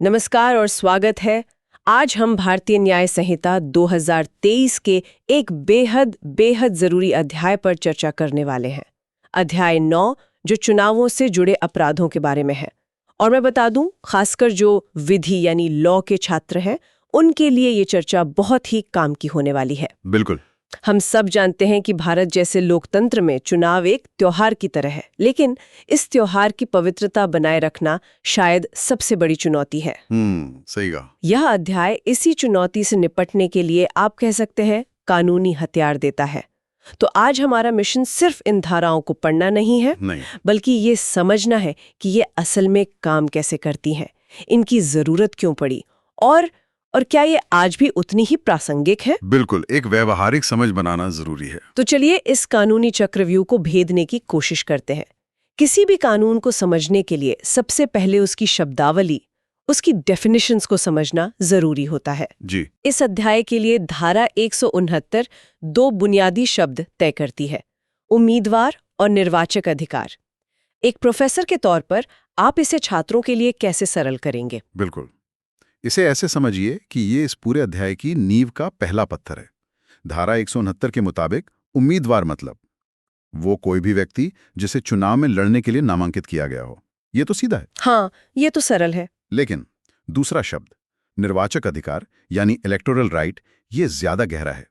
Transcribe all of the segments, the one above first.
नमस्कार और स्वागत है। आज हम भारतीय न्याय संहिता 2023 के एक बेहद बेहद जरूरी अध्याय पर चर्चा करने वाले हैं। अध्याय 9 जो चुनावों से जुड़े अपराधों के बारे में है। और मैं बता दूं, खासकर जो विधि यानी लॉ के छात्र हैं, उनके लिए ये चर्चा बहुत ही काम की होने वाली है। बिल्कुल। हम सब जानते हैं कि भारत जैसे लोकतंत्र में चुनाव एक त्योहार की तरह है, लेकिन इस त्योहार की पवित्रता बनाए रखना शायद सबसे बड़ी चुनौती है। सही कहा। यह अध्याय इसी चुनौती से निपटने के लिए आप कह सकते हैं कानूनी हथियार देता है। तो आज हमारा मिशन सिर्फ इन धाराओं को पढ़ना नहीं है, बल्कि ये समझना है कि ये असल में काम कैसे करती हैं, इनकी जरूरत क्यों पड़ी और क्या ये आज भी उतनी ही प्रासंगिक है। बिल्कुल, एक व्यवहारिक समझ बनाना जरूरी है। तो चलिए इस कानूनी चक्रव्यूह को भेदने की कोशिश करते हैं। किसी भी कानून को समझने के लिए सबसे पहले उसकी शब्दावली, उसकी डेफिनेशंस को समझना जरूरी होता है। जी। इस अध्याय के लिए धारा 169 दो बुनियादी शब्द तय करती है: उम्मीदवार और निर्वाचक अधिकार। एक प्रोफेसर के तौर पर आप इसे छात्रों के लिए कैसे सरल करेंगे? बिल्कुल, इसे ऐसे समझिए कि ये इस पूरे अध्याय की नींव का पहला पत्थर है। धारा 169 के मुताबिक उम्मीदवार मतलब वो कोई भी व्यक्ति जिसे चुनाव में लड़ने के लिए नामांकित किया गया हो। ये तो सीधा है। हाँ, ये तो सरल है। लेकिन दूसरा शब्द निर्वाचक अधिकार यानी इलेक्टोरल राइट, ये ज्यादा गहरा है।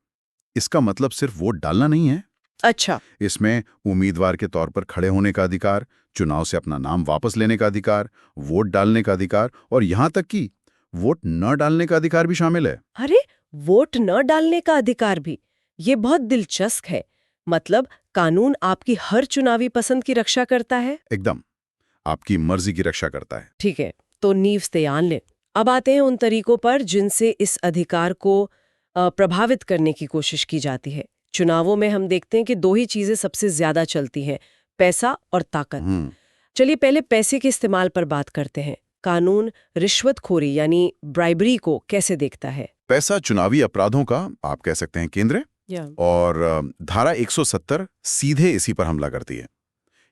इसका मतलब सिर्फ वोट डालना नहीं है। अच्छा। इसमें उम्मीदवार के तौर पर खड़े होने का अधिकार, चुनाव से अपना नाम वापस लेने का अधिकार, वोट डालने का अधिकार और यहां तक कि वोट न डालने का अधिकार भी शामिल है। अरे, वोट न डालने का अधिकार भी? ये बहुत दिलचस्प है। मतलब कानून आपकी हर चुनावी पसंद की रक्षा करता है? एकदम, आपकी मर्जी की रक्षा करता है। ठीक है, तो नींव तैयार लें। अब आते हैं उन तरीकों पर जिनसे इस अधिकार को प्रभावित करने की कोशिश की जाती है। चुनावों में हम देखते हैं कि दो ही चीजें सबसे ज्यादा चलती हैं: पैसा और ताकत। चलिए पहले पैसे के इस्तेमाल पर बात करते हैं। कानून रिश्वतखोरी यानी ब्राइबरी को कैसे देखता है? पैसा चुनावी अपराधों का, आप कह सकते हैं, केंद्र है। और धारा 170 सीधे इसी पर हमला करती है।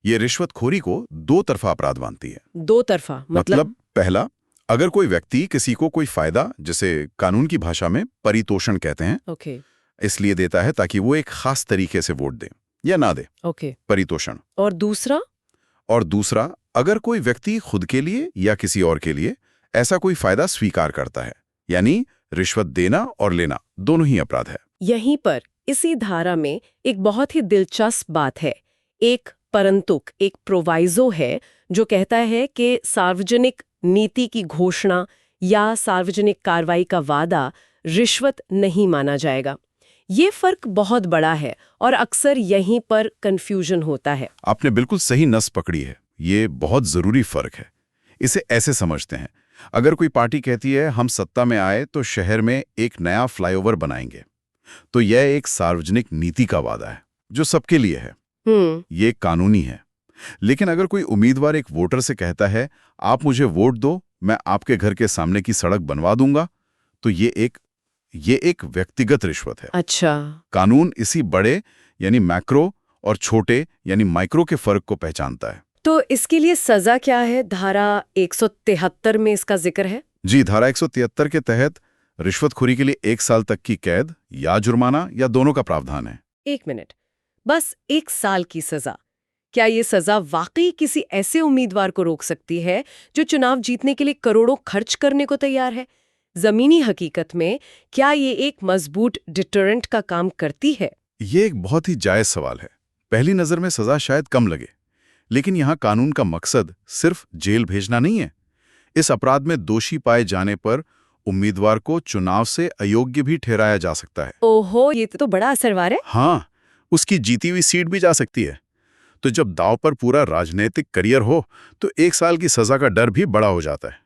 ये रिश्वतखोरी को दो तरफा अपराध मानती है। दो तरफा मतलब? पहला, अगर कोई व्यक्ति किसी को कोई फायदा, जिसे कानून की भाषा में परितोषण कहते हैं, इसलिए देता है ताकि वो एक खास तरीके से वोट दे या ना दे, परितोषण। और दूसरा, अगर कोई व्यक्ति खुद के लिए या किसी और के लिए ऐसा कोई फायदा स्वीकार करता है, यानी रिश्वत देना और लेना दोनों ही अपराध है। यहीं पर इसी धारा में एक बहुत ही दिलचस्प बात है। एक परंतुक, एक प्रोवाइजो है जो कहता है कि सार्वजनिक नीति की घोषणा या सार्वजनिक कार्रवाई का वादा रिश्वत नहीं माना जाएगा। ये फर्क बहुत बड़ा है और अक्सर यहीं पर कंफ्यूजन होता है। आपने बिल्कुल सही नस पकड़ी है। ये बहुत जरूरी फर्क है। इसे ऐसे समझते हैं, अगर कोई पार्टी कहती है हम सत्ता में आए तो शहर में एक नया फ्लाईओवर बनाएंगे, तो यह एक सार्वजनिक नीति का वादा है जो सबके लिए है। ये कानूनी है। लेकिन अगर कोई उम्मीदवार एक वोटर से कहता है आप मुझे वोट दो, मैं आपके घर के सामने की सड़क बनवा दूंगा, तो ये एक व्यक्तिगत रिश्वत है। अच्छा। कानून इसी बड़े यानी मैक्रो और छोटे यानी माइक्रो के फर्क को पहचानता है। तो इसके लिए सजा क्या है? धारा 173 में इसका जिक्र है। जी, धारा 173 के तहत रिश्वतखोरी के लिए 1 साल तक की कैद या जुर्माना या दोनों का प्रावधान है। 1 मिनट, बस 1 साल की सजा? क्या ये सजा वाकई किसी ऐसे उम्मीदवार को रोक सकती है जो चुनाव जीतने के लिए करोड़ों खर्च करने को तैयार है? जमीनी हकीकत में क्या ये एक मजबूत डिटरेंट का काम करती है? ये एक बहुत ही जायज सवाल है। पहली नजर में सजा शायद कम लगे, लेकिन यहाँ कानून का मकसद सिर्फ जेल भेजना नहीं है। इस अपराध में दोषी पाए जाने पर उम्मीदवार को चुनाव से अयोग्य भी ठहराया जा सकता है। ओहो, ये तो बड़ा असरवार है। हाँ, उसकी जीती हुई सीट भी जा सकती है। तो जब दांव पर पूरा राजनीतिक करियर हो तो 1 साल की सजा का डर भी बड़ा हो जाता है।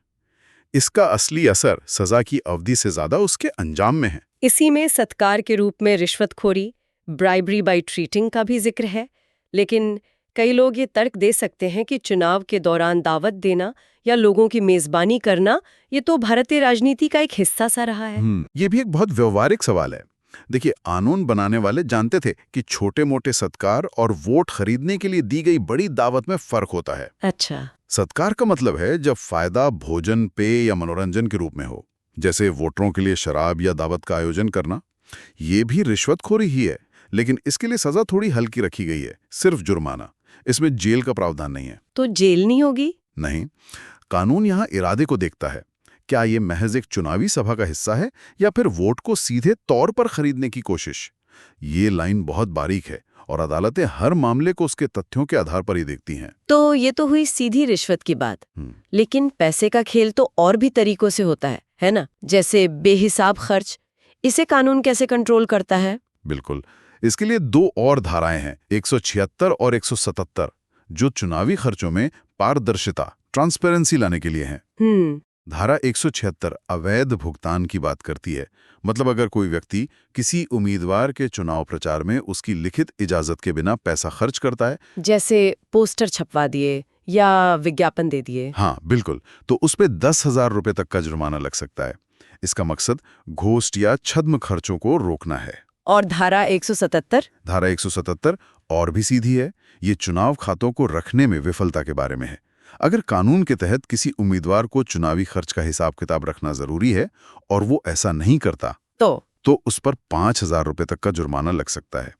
इसका असली असर सजा की अवधि से ज्यादा उसके अंजाम में है। इसी में सत्कार के रूप में रिश्वतखोरी, ब्राइबरी बाय ट्रीटिंग का भी जिक्र है। लेकिन कई लोग ये तर्क दे सकते हैं कि चुनाव के दौरान दावत देना या लोगों की मेजबानी करना, ये तो भारतीय राजनीति का एक हिस्सा सा रहा है। ये भी एक बहुत व्यवहारिक सवाल है। देखिए, कानून बनाने वाले जानते थे कि छोटे मोटे सत्कार और वोट खरीदने के लिए दी गई बड़ी दावत में फर्क होता है। अच्छा। सत्कार का मतलब है जब फायदा भोजन, पेय या मनोरंजन के रूप में हो, जैसे वोटरों के लिए शराब या दावत का आयोजन करना। ये भी रिश्वतखोरी ही है, लेकिन इसके लिए सजा थोड़ी हल्की रखी गई है, सिर्फ जुर्माना। इसमें जेल का प्रावधान नहीं है। तो जेल नहीं होगी? नहीं, कानून यहाँ इरादे को देखता है। क्या ये महज एक चुनावी सभा का हिस्सा है या फिर वोट को सीधे तौर पर खरीदने की कोशिश? ये लाइन बहुत बारीक है और अदालतें हर मामले को उसके तथ्यों के आधार पर ही देखती हैं। तो ये तो हुई सीधी रिश्वत की बात। लेकिन पैसे का खेल तो और भी तरीकों से होता है ना? जैसे बेहिसाब खर्च। इसे कानून कैसे कंट्रोल करता है? बिल्कुल, इसके लिए दो और धाराएं हैं, 176 और 177, जो चुनावी खर्चों में पारदर्शिता, ट्रांसपेरेंसी लाने के लिए हैं। धारा 176 अवैध भुगतान की बात करती है। मतलब अगर कोई व्यक्ति किसी उम्मीदवार के चुनाव प्रचार में उसकी लिखित इजाजत के बिना पैसा खर्च करता है, जैसे पोस्टर छपवा दिए या विज्ञापन दे दिए। हाँ बिल्कुल, तो उस पे 10,000 रुपए तक का जुर्माना लग सकता है। इसका मकसद घोस्ट या छद्म खर्चों को रोकना है। और धारा 177? धारा 177 और भी सीधी है। ये चुनाव खातों को रखने में विफलता के बारे में है। अगर कानून के तहत किसी उम्मीदवार को चुनावी खर्च का हिसाब किताब रखना जरूरी है और वो ऐसा नहीं करता, तो उस पर 5,000 रुपए तक का जुर्माना लग सकता है।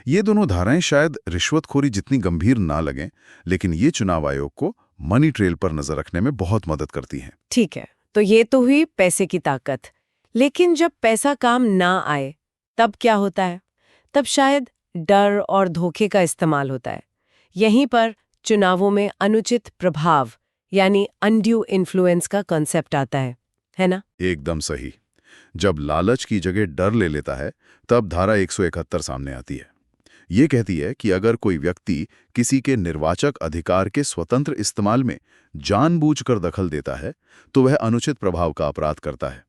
ये दोनों धाराएं शायद रिश्वतखोरी जितनी गंभीर ना लगें, लेकिन ये चुनाव आयोग को मनी ट्रेल पर नजर रखने में बहुत मदद करती हैं। ठीक है, तो ये तो हुई पैसे की ताकत। लेकिन जब पैसा काम ना आए तब क्या होता है? तब शायद डर और धोखे का इस्तेमाल होता है। यहीं पर चुनावों में अनुचित प्रभाव यानी अनड्यू इन्फ्लुएंस का कॉन्सेप्ट आता है ना? एकदम सही। जब लालच की जगह डर ले लेता है, तब धारा 171 सामने आती है। ये कहती है कि अगर कोई व्यक्ति किसी के निर्वाचक अधिकार के स्वतंत्र इस्तेमाल में जानबूझकर दखल देता है, तो वह अनुचित प्रभाव का अपराध करता है।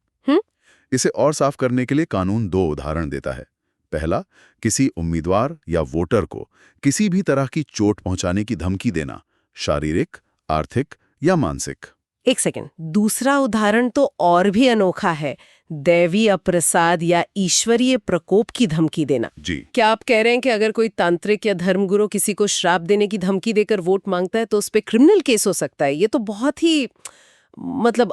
इसे और साफ करने के लिए कानून दो उदाहरण देता है। पहला, किसी उम्मीदवार या वोटर को किसी भी तरह की चोट पहुंचाने की धमकी देना, शारीरिक, आर्थिक या मानसिक। एक सेकंड, दूसरा उदाहरण तो और भी अनोखा है, दैवीय अप्रसाद या ईश्वरीय प्रकोप की धमकी देना। जी। क्या आप कह रहे हैं कि अगर कोई तांत्रिक या धर्मगुरु किसी को श्राप देने की धमकी देकर वोट मांगता है तो उस पर क्रिमिनल केस हो सकता है? ये तो बहुत ही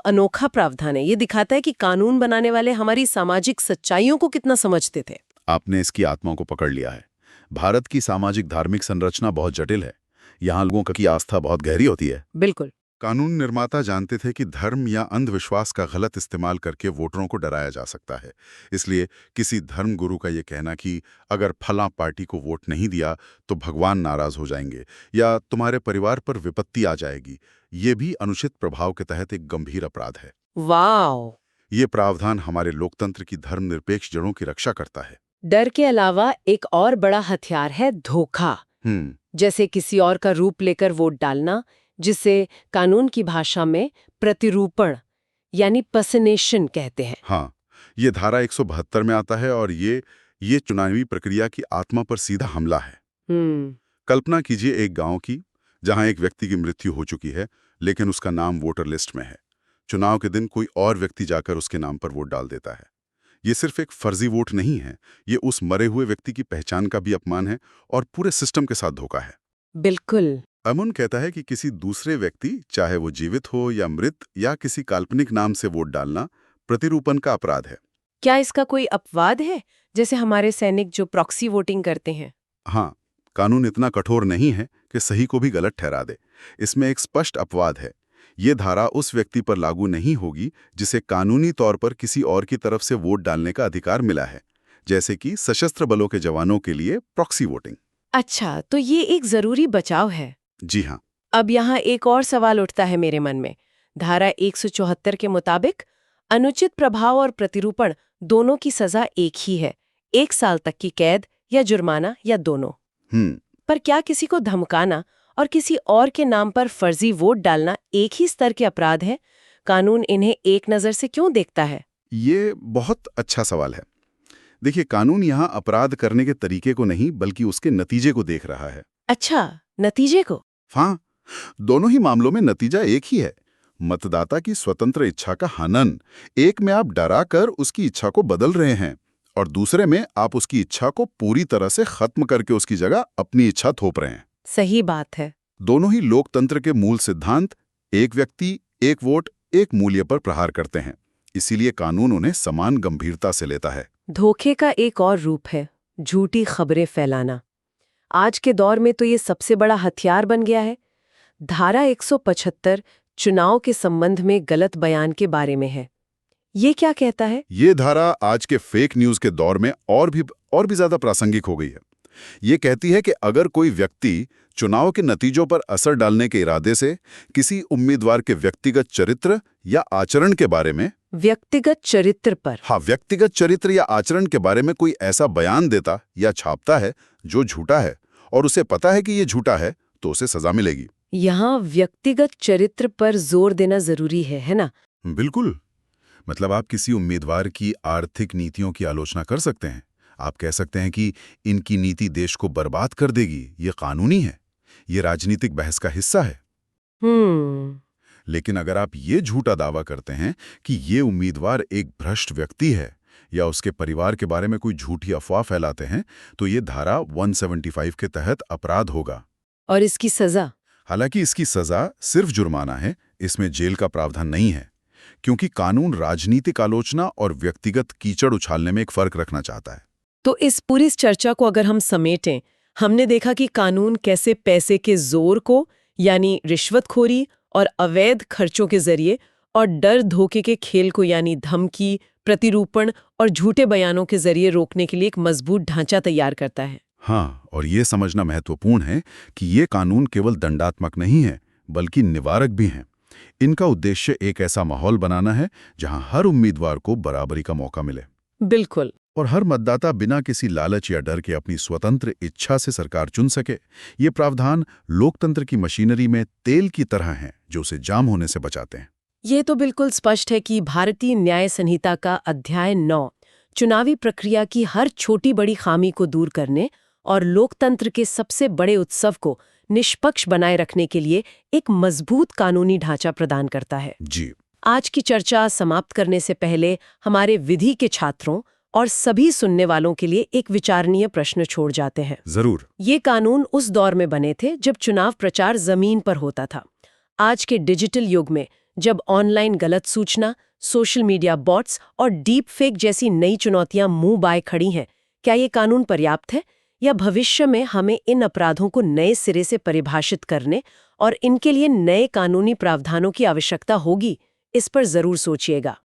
अनोखा प्रावधान है। ये दिखाता है कि कानून बनाने वाले हमारी सामाजिक सच्चाइयों को कितना समझते थे। आपने इसकी आत्मा को पकड़ लिया है। भारत की सामाजिक धार्मिक संरचना बहुत जटिल है। यहाँ लोगों की आस्था बहुत गहरी होती है। बिल्कुल। कानून निर्माता जानते थे कि धर्म या अंधविश्वास का गलत इस्तेमाल करके वोटरों को डराया जा सकता है। इसलिए किसी धर्म गुरु का ये कहना कि अगर फलां पार्टी को वोट नहीं दिया तो भगवान नाराज हो जाएंगे या तुम्हारे परिवार पर विपत्ति आ जाएगी, ये भी अनुचित प्रभाव के तहत एक गंभीर अपराध है। वाह! ये प्रावधान हमारे लोकतंत्र की धर्मनिरपेक्ष जड़ों की रक्षा करता है। डर के अलावा एक और बड़ा हथियार है धोखा। जैसे किसी और का रूप लेकर वोट डालना, जिसे कानून की भाषा में प्रतिरूपण यानी पर्सनेशन कहते हैं। हाँ, ये धारा 172 में आता है और ये चुनावी प्रक्रिया की आत्मा पर सीधा हमला है। कल्पना कीजिए एक गांव की, जहां एक व्यक्ति की मृत्यु हो चुकी है, लेकिन उसका नाम वोटर लिस्ट में है। चुनाव के दिन कोई और व्यक्ति जाकर उसके नाम पर वोट डाल देता है। ये सिर्फ एक फर्जी वोट नहीं है, ये उस मरे हुए व्यक्ति की पहचान का भी अपमान है और पूरे सिस्टम के साथ धोखा है। बिल्कुल। अमन कहता है कि किसी दूसरे व्यक्ति, चाहे वो जीवित हो या मृत, या किसी काल्पनिक नाम से वोट डालना प्रतिरूपण का अपराध है। क्या इसका कोई अपवाद है, जैसे हमारे सैनिक जो प्रॉक्सी वोटिंग करते हैं? हाँ, कानून इतना कठोर नहीं है कि सही को भी गलत ठहरा दे। इसमें एक स्पष्ट अपवाद है। ये धारा उस व्यक्ति पर लागू नहीं होगी जिसे कानूनी तौर पर किसी और की तरफ से वोट डालने का अधिकार मिला है, जैसे कि सशस्त्र बलों के जवानों के लिए प्रॉक्सी वोटिंग। अच्छा, तो ये एक जरूरी बचाव है। जी हाँ। अब यहाँ एक और सवाल उठता है मेरे मन में। धारा 174 के मुताबिक अनुचित प्रभाव और प्रतिरूपण दोनों की सजा एक ही है, 1 साल तक की कैद या जुर्माना या दोनों। पर क्या किसी को धमकाना और किसी और के नाम पर फर्जी वोट डालना एक ही स्तर के अपराध है? कानून इन्हें एक नजर से क्यों देखता है? ये बहुत अच्छा सवाल है। देखिए, कानून यहाँ अपराध करने के तरीके को नहीं, बल्कि उसके नतीजे को देख रहा है। अच्छा, नतीजे को? हाँ, दोनों ही मामलों में नतीजा एक ही है, मतदाता की स्वतंत्र इच्छा का हनन। एक में आप डरा कर उसकी इच्छा को बदल रहे हैं और दूसरे में आप उसकी इच्छा को पूरी तरह से खत्म करके उसकी जगह अपनी इच्छा थोप रहे हैं। सही बात है। दोनों ही लोकतंत्र के मूल सिद्धांत एक व्यक्ति, एक वोट, एक मूल्य पर प्रहार करते हैं। इसीलिए कानून उन्हें समान गंभीरता से लेता है। धोखे का एक और रूप है झूठी खबरें फैलाना। आज के दौर में तो ये सबसे बड़ा हथियार बन गया है। धारा 175 चुनाव के संबंध में गलत बयान के बारे में है। ये क्या कहता है? ये धारा आज के फेक न्यूज के दौर में और भी ज्यादा प्रासंगिक हो गई है। ये कहती है कि अगर कोई व्यक्ति चुनाव के नतीजों पर असर डालने के इरादे से किसी उम्मीदवार के व्यक्तिगत चरित्र या आचरण के बारे में व्यक्तिगत चरित्र या आचरण के बारे में कोई ऐसा बयान देता या छापता है जो झूठा है और उसे पता है कि ये झूठा है, तो उसे सजा मिलेगी। यहाँ व्यक्तिगत चरित्र पर जोर देना जरूरी है ना? बिल्कुल। मतलब आप किसी उम्मीदवार की आर्थिक नीतियों की आलोचना कर सकते हैं। आप कह सकते हैं कि इनकी नीति देश को बर्बाद कर देगी। ये कानूनी है, ये राजनीतिक बहस का हिस्सा है। लेकिन अगर आप ये झूठा दावा करते हैं कि ये उम्मीदवार एक भ्रष्ट व्यक्ति है या उसके परिवार के बारे में कोई झूठी अफवाह फैलाते हैं, तो ये धारा 175 के तहत अपराध होगा। और इसकी सजा? हालांकि इसकी सजा सिर्फ जुर्माना है, इसमें जेल का प्रावधान नहीं है, क्योंकि कानून राजनीतिक आलोचना और व्यक्तिगत कीचड़ उछालने में एक फर्क रखना चाहता है। तो इस पूरी चर्चा को अगर हम समेटें, हमने देखा कि कानून कैसे पैसे के जोर को, यानी रिश्वतखोरी और अवैध खर्चों के जरिए, और डर धोखे के खेल को, यानी धमकी, प्रतिरूपण और झूठे बयानों के जरिए रोकने के लिए एक मजबूत ढांचा तैयार करता है। हाँ, और ये समझना महत्वपूर्ण है कि ये कानून केवल दंडात्मक नहीं है, बल्कि निवारक भी हैं। इनका उद्देश्य एक ऐसा माहौल बनाना है जहां हर उम्मीदवार को बराबरी का मौका मिले। बिल्कुल। और हर मतदाता बिना किसी लालच या डर के अपनी स्वतंत्र इच्छा से सरकार चुन सके। ये प्रावधान लोकतंत्र की मशीनरी में तेल की तरह हैं, जो उसे जाम होने से बचाते हैं। ये तो बिल्कुल स्पष्ट है कि भारतीय न्याय संहिता का अध्याय 9 चुनावी प्रक्रिया की हर छोटी बड़ी खामी को दूर करने और लोकतंत्र के सबसे बड़े उत्सव को निष्पक्ष बनाए रखने के लिए एक मजबूत कानूनी ढांचा प्रदान करता है। जी। आज की चर्चा समाप्त करने से पहले हमारे विधि के छात्रों और सभी सुनने वालों के लिए एक विचारणीय प्रश्न छोड़ जाते हैं। जरूर। ये कानून उस दौर में बने थे जब चुनाव प्रचार जमीन पर होता था। आज के डिजिटल युग में जब ऑनलाइन गलत सूचना, सोशल मीडिया बॉट्स और डीप फेक जैसी नई चुनौतियां मुंह बाए खड़ी हैं, क्या ये कानून पर्याप्त है या भविष्य में हमें इन अपराधों को नए सिरे से परिभाषित करने और इनके लिए नए कानूनी प्रावधानों की आवश्यकता होगी? इस पर जरूर सोचिएगा।